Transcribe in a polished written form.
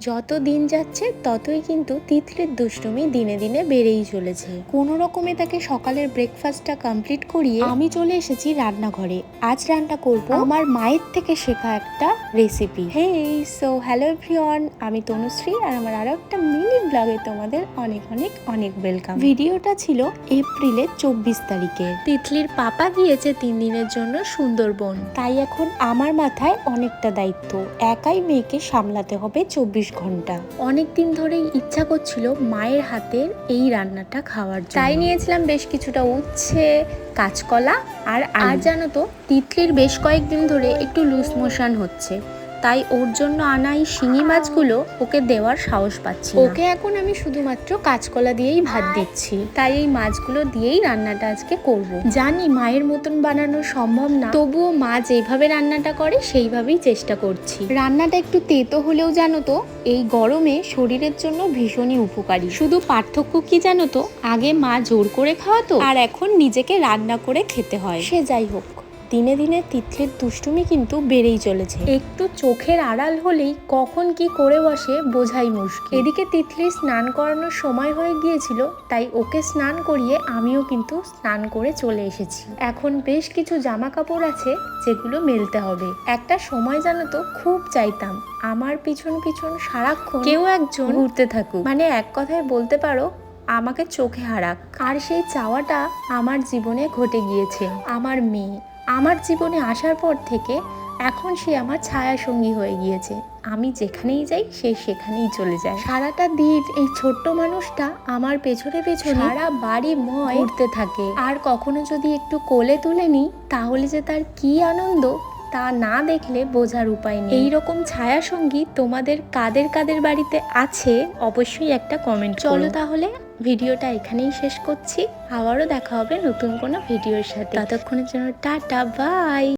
যত দিন যাচ্ছে ততই কিন্তু তিতলির দুষ্টুমি দিনে দিনে বেড়েই চলেছে। কোনো রকমে তাকে সকালের ব্রেকফাস্টটা কমপ্লিট করিয়ে আমি চলে এসেছি রান্নাঘরে। আজ রান্না করব আমার মায়ের থেকে শেখা একটা রেসিপি। হ্যালো এভরিওয়ান, আমি তনুশ্রী আর আমার আরো একটা মিনি ব্লগে তোমাদের অনেক অনেক অনেক ওয়েলকাম। ভিডিওটা ছিল এপ্রিলের 24 তারিখে। তিতলির পাপা গিয়েছে 3 দিনের জন্য সুন্দরবন, তাই এখন আমার মাথায় অনেকটা দায়িত্ব। একাই মেয়েকে সামলাতে হবে 24 ঘন্টা। অনেক দিন ধরেই ইচ্ছা করছিল মায়ের হাতের এই রান্নাটা খাওয়ার জন্য, তাই নিয়েছিলাম বেশ কিছুটা উচ্ছে, কাঁচকলা আর জানো তো তিতলির বেশ কয়েকদিন ধরে একটু লুজ মোশন হচ্ছে, তাই ওর জন্য আনা এই শিঙি মাছগুলো ওকে দেওয়ার সাহস পাচ্ছি না। ওকে এখন আমি শুধুমাত্র কাঁচকলা দিয়েই ভাত দিচ্ছি, তাই এই মাছগুলো দিয়েই রান্নাটা আজকে করব। জানি মায়ের মতন বানানো সম্ভব না, তবুও মা যেভাবে রান্নাটা করে সেইভাবেই চেষ্টা করছি। রান্নাটা একটু তেতো হলেও জানো তো এই গরমে শরীরের জন্য ভীষণই উপকারী। শুধু পার্থক্য কি জানো তো, আগে মা জোর করে খাওয়াতো আর এখন নিজেকে রান্না করে খেতে হয়। সে যাই হোক, দিনে দিনে তিতলির দুষ্টুমি কিন্তু বেড়েই চলেছে। একটু চোখের আড়াল হলেই কখন কি করে বসে বোঝাই মুশকিল। এদিকে তিতলি স্নান করানোর সময় হয়ে গিয়েছিল, তাই ওকে স্নান করিয়ে আমিও কিন্তু স্নান করে চলে এসেছি। এখন বেশ কিছু জামা কাপড় আছে যেগুলো মেলতে হবে। একটা সময় জানো তো খুব চাইতাম আমার পিছন পিছন সারাক্ষণ কেউ একজন ঘুরতে থাকুক, মানে এক কথায় বলতে পারো আমাকে চোখে হারাক। আর সেই চাওয়াটা আমার জীবনে ঘটে গিয়েছে। আমার মেয়ে আমার জীবনে আসার পর থেকে এখন সে আমার ছায়া সঙ্গী হয়ে গিয়েছে। আমি যেখানেই যাই সে সেখানেই চলে যায়। সারাটা দিন এই ছোট্ট মানুষটা আমার পেছনে পেছনে সারা বাড়ি ময় ঘুরতে থাকে। আর কখনো যদি একটু কোলে তুলে নিই তাহলে যে তার কি আনন্দ তা না দেখলে বোঝার উপায় নেই। এইরকম ছায়া সঙ্গী তোমাদের কাদের কাদের বাড়িতে আছে অবশ্যই একটা কমেন্ট। চলো তাহলে ভিডিওটা এখানেই শেষ করছি, আবারও দেখা হবে নতুন কোনো ভিডিওর সাথে। ততক্ষণের জন্য টাটা, বাই।